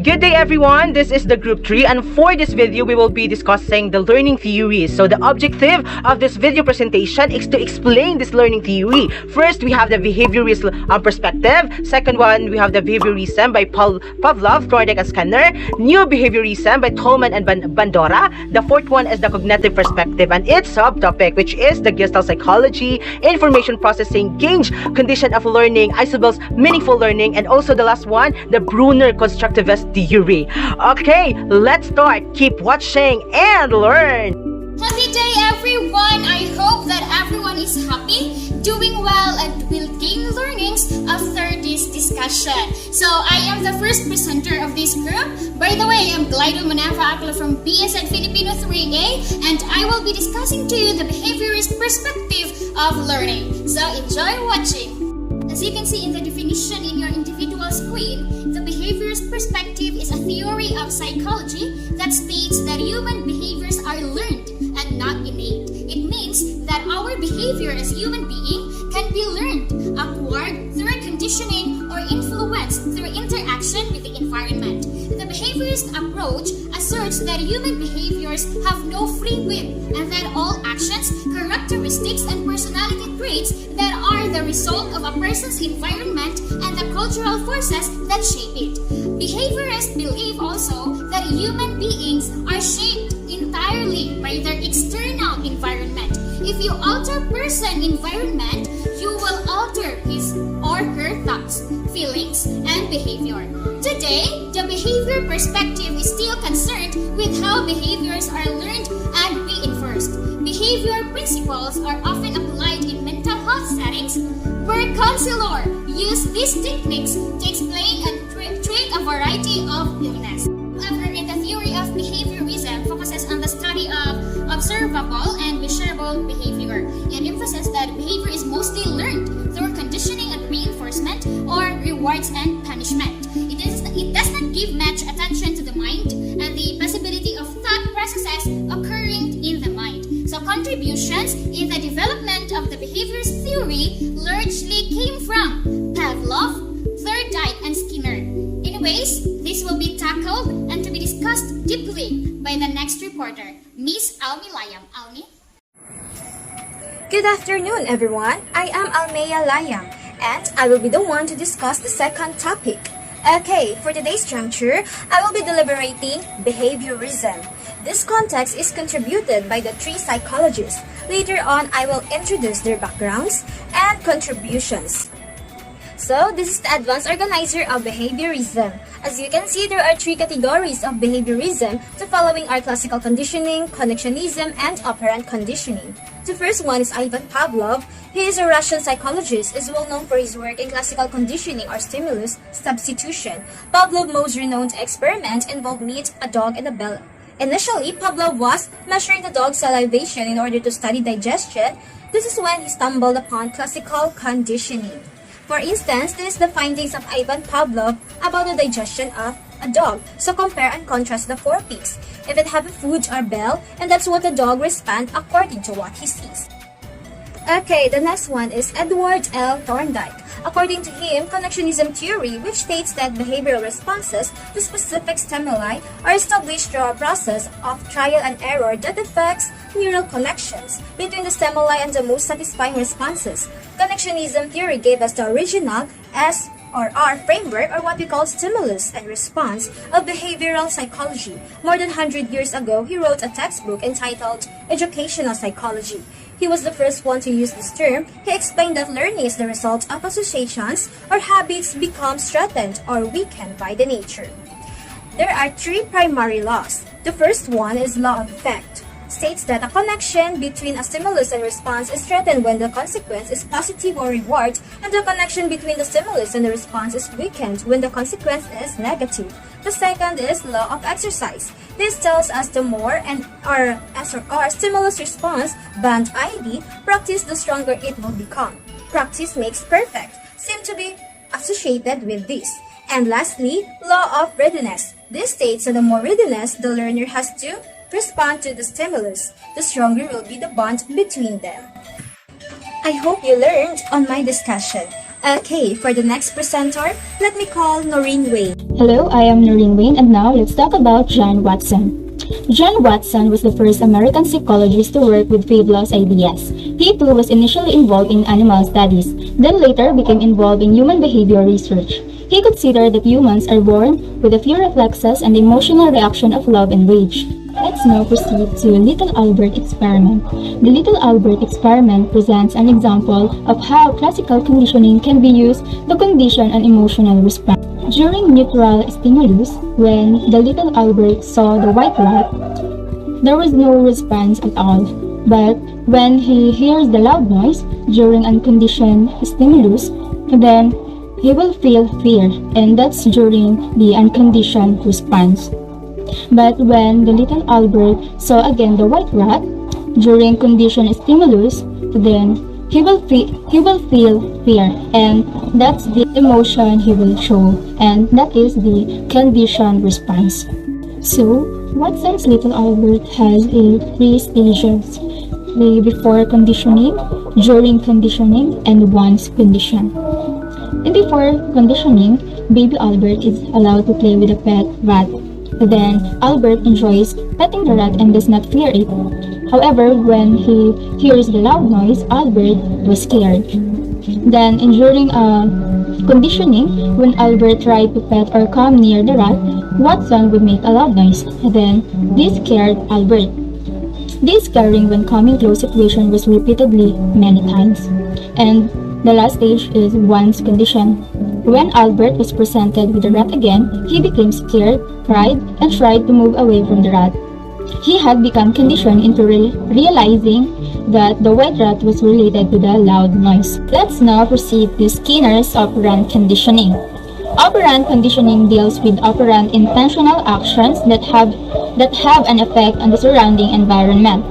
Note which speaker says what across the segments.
Speaker 1: Good day everyone, this is the group 3 and for this video we will be discussing the learning theories. So the objective of this video presentation is to explain this learning theory. First we have the behaviorism perspective. Second one we have the behaviorism by Pavlov, Thorndike and Skinner. New behaviorism by Tolman and Bandora. The fourth one is the cognitive perspective and its subtopic which is the Gestalt psychology, information processing, Gage condition of learning, Eissel's meaningful learning, and also the last one, the Bruner constructivist theory. Okay, let's start. Keep watching and learn.
Speaker 2: Happy day everyone! I hope that everyone is happy, doing well, and will gain learnings after this discussion. So I am the first presenter of this group. By the way, I'm Glido Manava Akla from BSN Filipino 3A, and I will be discussing to you the behaviorist perspective of learning. So enjoy watching. As you can see in the definition in your individual screen, the behaviorist perspective is a theory of psychology that states that human behaviors are learned and not innate. It means that our behavior as human beings can be learned, acquired through conditioning, or influenced through interaction with the environment. The behaviorist approach asserts that human behaviors have no free will and that all actions, characteristics, and personality traits that are the result of a person's environment and the cultural forces that shape it. Behaviorists believe also that human beings are shaped entirely by their external environment. If you alter person environment, you will alter his or her thoughts, feelings, and behavior. Today, the behavior perspective is still concerned with how behaviors are learned and reinforced. Behavior principles are often applied in mental health settings where counselors use these techniques to explain and treat a variety of illness. However, in the theory of behaviorism focuses on the study of observable and measurable behavior and emphasizes that behavior is mostly learned through conditioning and reinforcement or rewards and punishment. It does not give much attention to the mind and the possibility of thought processes occurring in the mind. So contributions in the development of the behaviorist theory largely came from Pavlov, Thorndike, and Skinner. Anyways, this will be tackled and to be discussed deeply by the next reporter, Miss Almi Layam. Almi?
Speaker 3: Good afternoon, everyone. I am Almea Layam, and I will be the one to discuss the second topic. Okay, for today's juncture, I will be deliberating behaviorism. This context is contributed by the three psychologists. Later on, I will introduce their backgrounds and contributions. So, this is the advanced organizer of behaviorism. As you can see, there are three categories of behaviorism. The following are classical conditioning, connectionism, and operant conditioning. The first one is Ivan Pavlov. He is a Russian psychologist, is well known for his work in classical conditioning or stimulus substitution. Pavlov's most renowned experiment involved meat, a dog, and a bell. Initially, Pavlov was measuring the dog's salivation in order to study digestion. This is when he stumbled upon classical conditioning. For instance, this is the findings of Ivan Pavlov about the digestion of a dog. So compare and contrast the four peaks. If it have a food or bell, and that's what the dog responds according to what he sees. Okay, the next one is Edward L. Thorndike. According to him, connectionism theory, which states that behavioral responses to specific stimuli are established through a process of trial and error that affects neural connections between the stimuli and the most satisfying responses. Connectionism theory gave us the original S or R framework, or what we call stimulus and response of behavioral psychology. More than 100 years ago, he wrote a textbook entitled Educational Psychology. He was the first one to use this term. He explained that learning is the result of associations or habits become strengthened or weakened by the nature. There are three primary laws. The first one is law of effect. States that a connection between a stimulus and response is strengthened when the consequence is positive or reward, and the connection between the stimulus and the response is weakened when the consequence is negative. The second is law of exercise. This tells us the more and our stimulus response band ID practice, the stronger it will become. Practice makes perfect seem to be associated with this. And lastly, law of readiness. This states that the more readiness the learner has to respond to the stimulus, the stronger will be the bond between them. I hope you learned on my discussion. Okay, for the next presenter, let me call Noreen Wayne.
Speaker 4: Hello, I am Noreen Wayne, and now let's talk about John Watson. John Watson was the first American psychologist to work with Pavlov's ideas. He too was initially involved in animal studies, then later became involved in human behavior research. He considered that humans are born with a few reflexes and the emotional reaction of love and rage. Let's now proceed to Little Albert experiment. The Little Albert experiment presents an example of how classical conditioning can be used to condition an emotional response. During neutral stimulus, when the Little Albert saw the white rat, there was no response at all. But when he hears the loud noise during unconditioned stimulus, then he will feel fear, and that's during the unconditioned response. But when the Little Albert saw again the white rat during conditioned stimulus, then he will feel fear, and that's the emotion he will show, and that is the conditioned response. So, Watson's Little Albert has three stages: the before conditioning, during conditioning, and once conditioned. In before conditioning, baby Albert is allowed to play with a pet rat. Then, Albert enjoys petting the rat and does not fear it. However, when he hears the loud noise, Albert was scared. Then, during conditioning, when Albert tried to pet or come near the rat, Watson would make a loud noise. Then, this scared Albert. This scaring when coming close situation was repeatedly many times. And the last stage is once conditioned. When Albert was presented with the rat again, he became scared, cried, and tried to move away from the rat. He had become conditioned into realizing that the white rat was related to the loud noise. Let's now proceed to Skinner's operant conditioning. Operant conditioning deals with operant intentional actions that have an effect on the surrounding environment.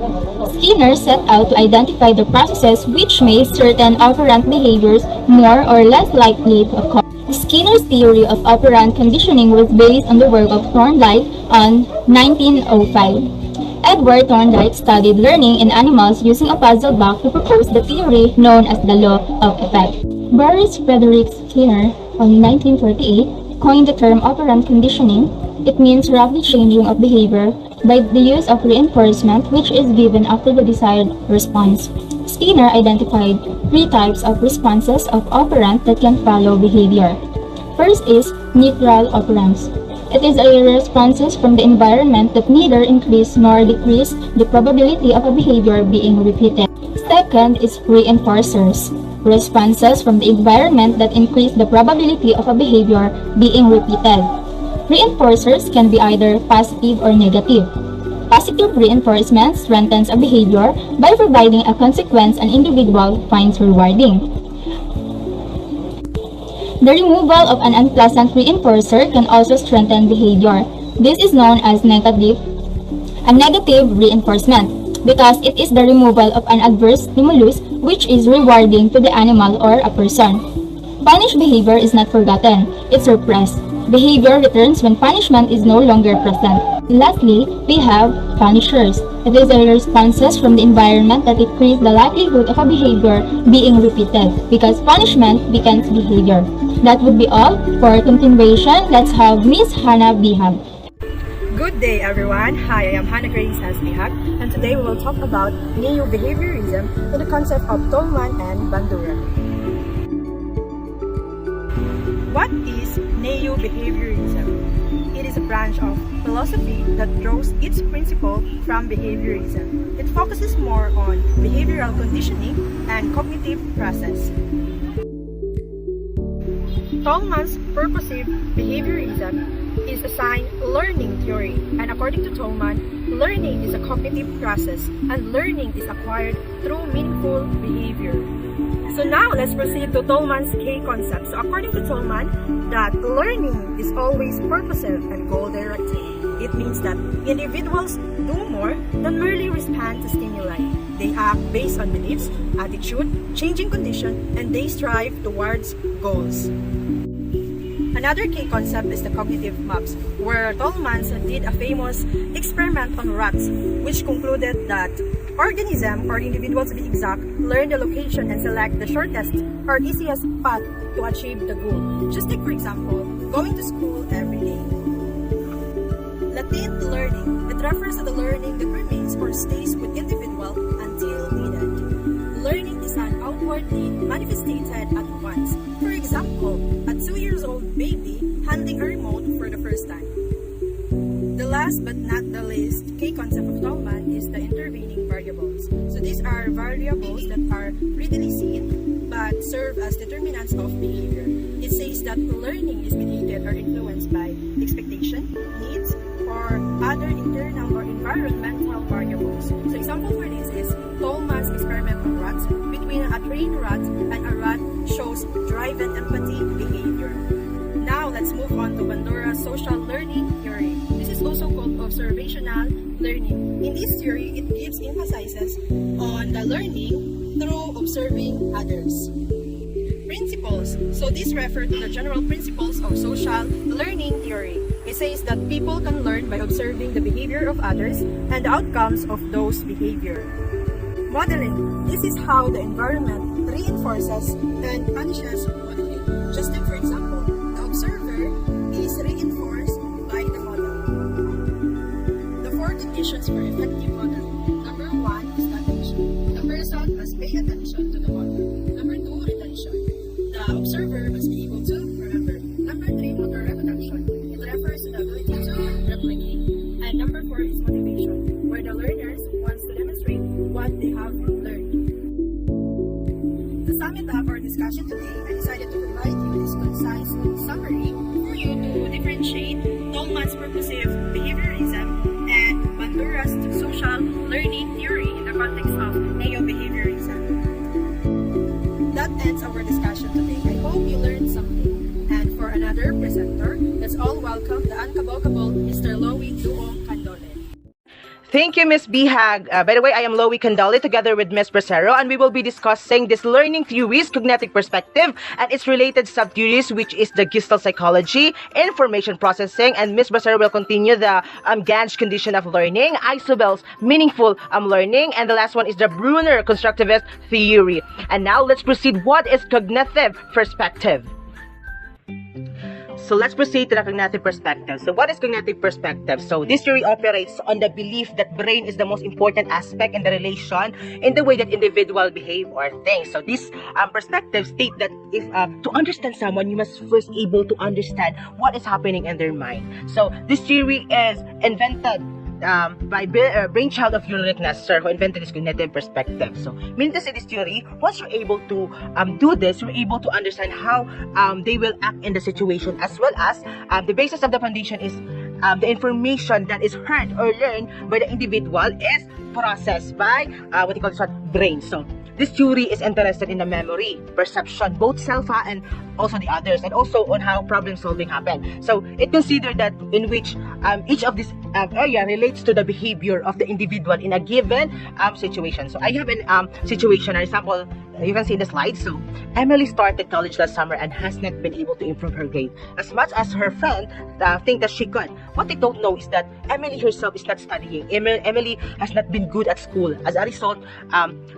Speaker 4: Skinner set out to identify the processes which made certain operant behaviors more or less likely to occur. Skinner's theory of operant conditioning was based on the work of Thorndike on 1905. Edward Thorndike studied learning in animals using a puzzle box to propose the theory known as the law of effect. Boris Frederick Skinner, in 1948, coined the term operant conditioning. It means rapid changing of behavior by the use of reinforcement which is given after the desired response. Skinner identified three types of responses of operant that can follow behavior. First is neutral operants. It is a responses from the environment that neither increase nor decrease the probability of a behavior being repeated. Second is reinforcers. Responses from the environment that increase the probability of a behavior being repeated. Reinforcers can be either positive or negative. Positive reinforcement strengthens a behavior by providing a consequence an individual finds rewarding. The removal of an unpleasant reinforcer can also strengthen behavior. This is known as negative reinforcement because it is the removal of an adverse stimulus which is rewarding to the animal or a person. Punished behavior is not forgotten, it's repressed. Behavior returns when punishment is no longer present. Lastly, we have punishers. It is a responses from the environment that increase the likelihood of a behavior being repeated because punishment becomes behavior. That would be all. For continuation, let's have Miss Hannah Bihag.
Speaker 5: Good day everyone, hi, I am Hannah Grace S. Bihag, and today we will talk about neo-behaviorism and the concept of Tolman and Bandura. What is neo-behaviorism? It is a branch of philosophy that draws its principle from behaviorism. It focuses more on behavioral conditioning and cognitive process. Tolman's purposive behaviorism is assigned learning theory, and according to Tolman, learning is a cognitive process and learning is acquired through meaningful behavior. So now let's proceed to Tolman's K concept. So according to Tolman, that learning is always purposive and goal-directed. It means that individuals do more than merely respond to stimuli. They act based on beliefs, attitude, changing condition, and they strive towards goals. Another key concept is the cognitive maps, where Tolman did a famous experiment on rats, which concluded that Organism, or individuals to be exact, learn the location and select the shortest or easiest path to achieve the goal. Just take for example, going to school every day. Latent learning. It refers to the learning that remains or stays with individual until needed. Learning is an outwardly manifested at once. For example, a 2-year-old baby handling a remote for the first time. The last but not the least key concept of Tolman is the intervening variables. So these are variables that are readily seen but serve as determinants of behavior. It says that learning is mediated or influenced by expectation, needs, or other internal or environmental variables. So example for this is Tolman's experiment on rats. Between a trained rat and a rat shows drive and empathy behavior. Now let's move on to Bandura's social learning theory. This is also called observational learning. In this theory, it gives emphasis on the learning through observing others. Principles. So these refer to the general principles of social learning theory. It says that people can learn by observing the behavior of others and the outcomes of those behavior. Modeling. This is how the environment reinforces and punishes modeling. Just take for example, the observer is reinforced by the model. The 4 conditions for effective modeling. Number 1 is attention. The person must pay attention to the model. Number 2, retention. The observer must be able to remember. Number 3, motor reproduction. It refers to the ability to replicate. And number 4 is motivation, where the learners wants to demonstrate what they have learned. To sum it up our discussion today, I decided to provide you this concise summary for you to differentiate Tolman's purposive behaviorism and Bandura's social learning theory in the context of neo-behaviorism. That ends our discussion today. I hope you learned something. And for another presenter, let's all welcome the unkabokable Mr. Lowy Duong Candole.
Speaker 1: Thank you, Miss Bihag. By the way, I am Lowy Candole together with Miss Bracero, and we will be discussing this learning theories, cognitive perspective, and its related sub-theories, which is the Gestalt psychology, information processing, and Miss Bracero will continue the Ganj condition of learning, Isobel's meaningful learning, and the last one is the Brunner constructivist theory. And now let's proceed. What is cognitive perspective? So let's proceed to the cognitive perspective. So what is cognitive perspective? So this theory operates on the belief that brain is the most important aspect in the relation in the way that individual behave or think. So this perspective state that if to understand someone, you must first able to understand what is happening in their mind. So this theory is invented by brainchild of Ulrich Nasser, who invented this cognitive perspective. So, meaning to say this theory, once you're able to do this, you're able to understand how they will act in the situation, as well as the basis of the foundation is the information that is heard or learned by the individual is processed by what you call this one, brain. So, this theory is interested in the memory, perception, both self and also the others, and also on how problem solving happen. So it considered that in which each of this area relates to the behavior of the individual in a given situation. So I have a situation, an example, you can see in the slide. So Emily started college last summer and has not been able to improve her grade as much as her friend think that she could. What they don't know is that Emily herself is not studying. Emily has not been good at school. As a result,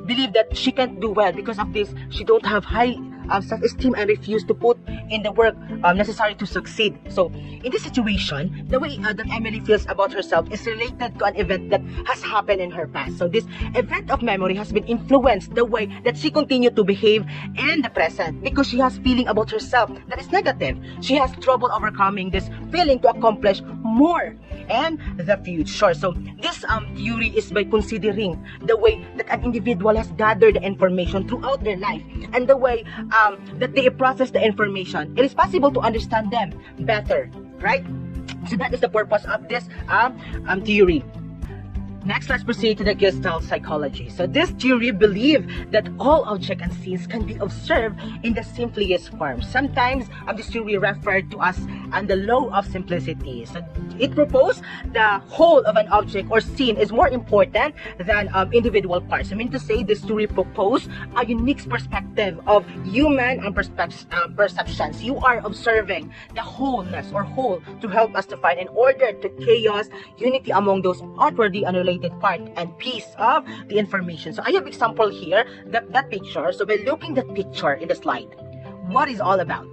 Speaker 1: believe that she can't do well. Because of this, she don't have high self-esteem and refuse to put in the work necessary to succeed. So in this situation, the way that Emily feels about herself is related to an event that has happened in her past. So this event of memory has been influenced the way that she continued to behave in the present, because she has feeling about herself that is negative. She has trouble overcoming this feeling to accomplish more in the future. So this theory is by considering the way that an individual has gathered the information throughout their life and the way that they process the information. It is possible to understand them better, right? So that is the purpose of this theory. Next, let's proceed to the Gestalt psychology. So this theory believes that all objects and scenes can be observed in the simplest form. Sometimes this theory referred to as and the law of simplicity. So it proposed the whole of an object or scene is more important than individual parts. I mean to say, this theory proposed a unique perspective of human perceptions. You are observing the wholeness or whole to help us to find in order to chaos unity among those outwardly unrelated part and piece of the information. So I have example here, that picture. So by looking that picture in the slide, what is all about?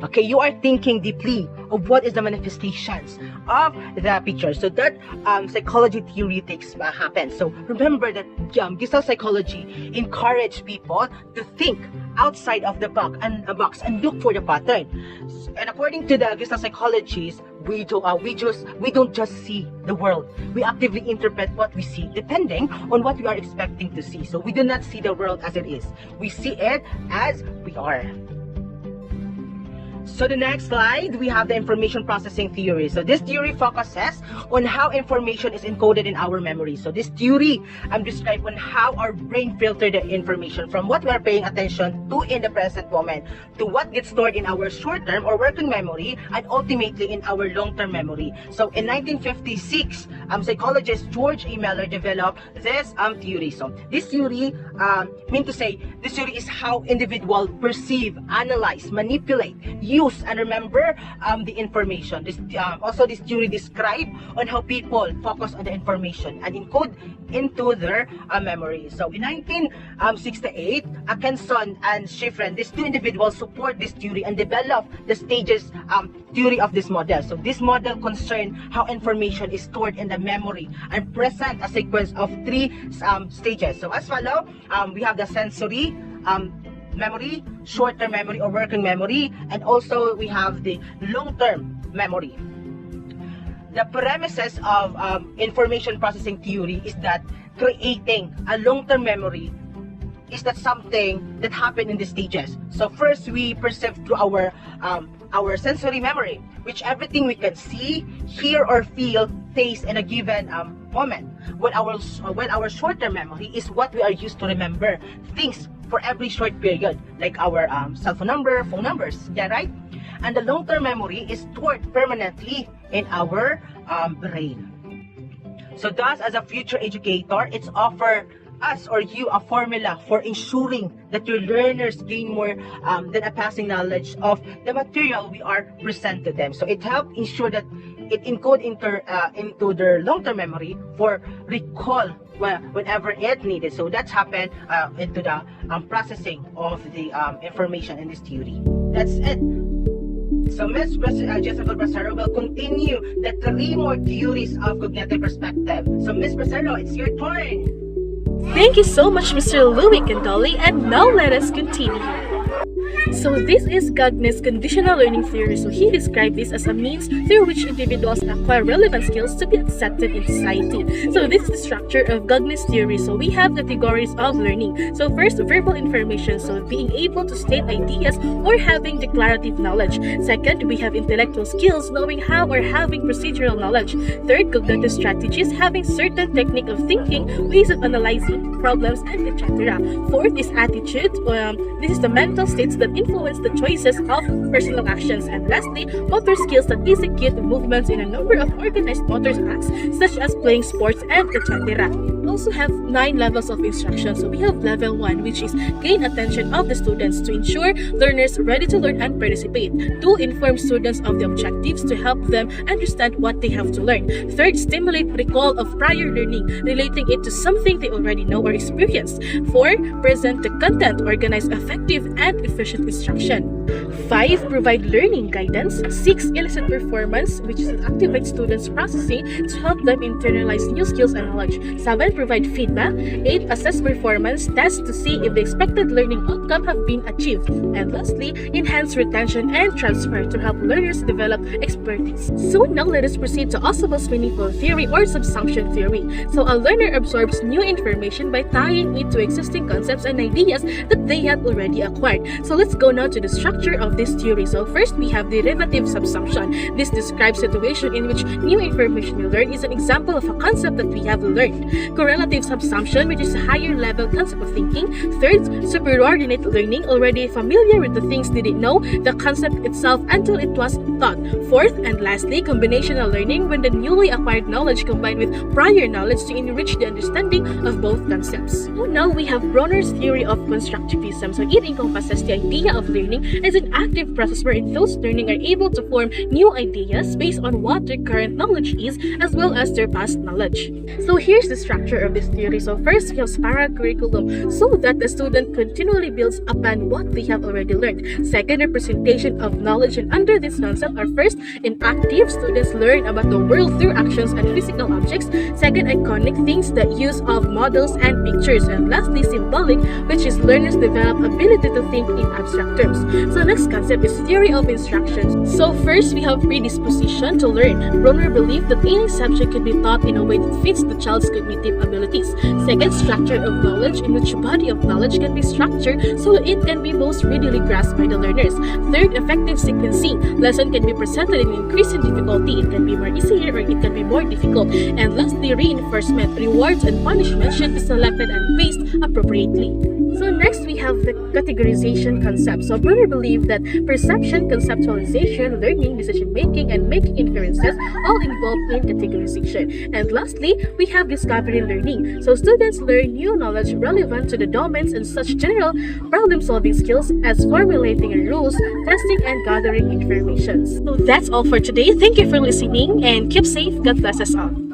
Speaker 1: Okay, you are thinking deeply of what is the manifestations of the picture. So that psychology theory happens. So remember that Gestalt psychology encourage people to think outside of the box and look for the pattern. And according to the Gestalt psychologists, we don't just see the world. We actively interpret what we see depending on what we are expecting to see. So we do not see the world as it is. We see it as we are. So the next slide, we have the information processing theory. So this theory focuses on how information is encoded in our memory. So this theory describes on how our brain filters the information from what we are paying attention to in the present moment to what gets stored in our short-term or working memory and ultimately in our long-term memory. So in 1956, psychologist George A. Miller developed this theory. So this theory this theory is how individuals perceive, analyze, manipulate, use and remember the information. This theory describes on how people focus on the information and encode into their memory. So in 1968, Atkinson and Shiffrin, these two individuals support this theory and develop the stages theory of this model. So this model concerns how information is stored in the memory and present a sequence of 3 stages. So as follow, we have the sensory memory, short-term memory or working memory, and also we have the long-term memory. The premises of information processing theory is that creating a long-term memory is that something that happened in the stages. So first we perceive through our sensory memory, which everything we can see, hear or feel, taste in a given moment. When our short-term memory is what we are used to remember things for every short period, like our cell phone number, phone numbers, yeah, right? And the long-term memory is stored permanently in our brain. So thus, as a future educator, it's offer us or you a formula for ensuring that your learners gain more than a passing knowledge of the material we are present to them. So it helps ensure that it encode into their long-term memory for recall whenever it needed. So that's happened into the processing of the information in this theory. That's it. So Ms. Jessica Bracero will continue the 3 more theories of cognitive perspective. So Ms. Bracero, it's your turn.
Speaker 6: Thank you so much, Mr. Louis Candoli, and now let us continue. So this is Gagne's conditional learning theory. So he described this as a means through which individuals acquire relevant skills to be accepted in society. So this is the structure of Gagne's theory. So we have categories of learning. So first, verbal information. So being able to state ideas or having declarative knowledge. Second, we have intellectual skills, knowing how or having procedural knowledge. Third, cognitive strategies, having certain technique of thinking, ways of analyzing problems, and etc. Fourth is attitude. This is the mental states that influence the choices of personal actions. And lastly, motor skills that execute movements in a number of organized motor acts, such as playing sports and etc. We also have 9 levels of instruction. So we have level 1, which is gain attention of the students to ensure learners ready to learn and participate. 2, inform students of the objectives to help them understand what they have to learn. 3rd, stimulate recall of prior learning, relating it to something they already know or experienced. 4, present the content, organize effective and efficient instruction. 5, provide learning guidance. 6, elicit performance, which is activate students' processing to help them internalize new skills and knowledge. 7, provide feedback. 8, assess performance, test to see if the expected learning outcome have been achieved. And lastly, enhance retention and transfer to help learners develop expertise. So now let us proceed to Ausubel's meaningful theory or subsumption theory. So a learner absorbs new information by tying it to existing concepts and ideas that they have already acquired. So let's go now to the structure of of this theory. So first, we have derivative subsumption. This describes situation in which new information we learn is an example of a concept that we have learned. Correlative subsumption, which is a higher level concept of thinking. Third, superordinate learning, already familiar with the things they didn't know the concept itself until it was taught. Fourth, and lastly, combinational learning, when the newly acquired knowledge combined with prior knowledge to enrich the understanding of both concepts. So now we have Bronner's theory of constructivism. So it encompasses the idea of learning as an active process wherein those learning are able to form new ideas based on what their current knowledge is as well as their past knowledge. So here's the structure of this theory. So first, we have spiral curriculum, so that the student continually builds upon what they have already learned. Second, representation of knowledge, and under this concept are first, inactive, students learn about the world through actions and physical objects. Second, iconic things, the use of models and pictures. And lastly, symbolic, which is learners develop ability to think in abstract terms. So next concept is theory of instruction. So first, we have predisposition to learn. Bronner believed that any subject could be taught in a way that fits the child's cognitive abilities. Second, structure of knowledge, in which body of knowledge can be structured so it can be most readily grasped by the learners. Third, effective sequencing. Lesson can be presented in increasing difficulty. It can be more easier or it can be more difficult. And lastly, reinforcement. Rewards and punishment should be selected and paced appropriately. So next, we have the categorization concept. So Bronner believed that perception, conceptualization, learning, decision-making, and making inferences all involve in categorization. And lastly, we have discovery learning. So students learn new knowledge relevant to the domains and such general problem-solving skills as formulating rules, testing, and gathering information. So that's all for today. Thank you for listening and keep safe. God bless us all.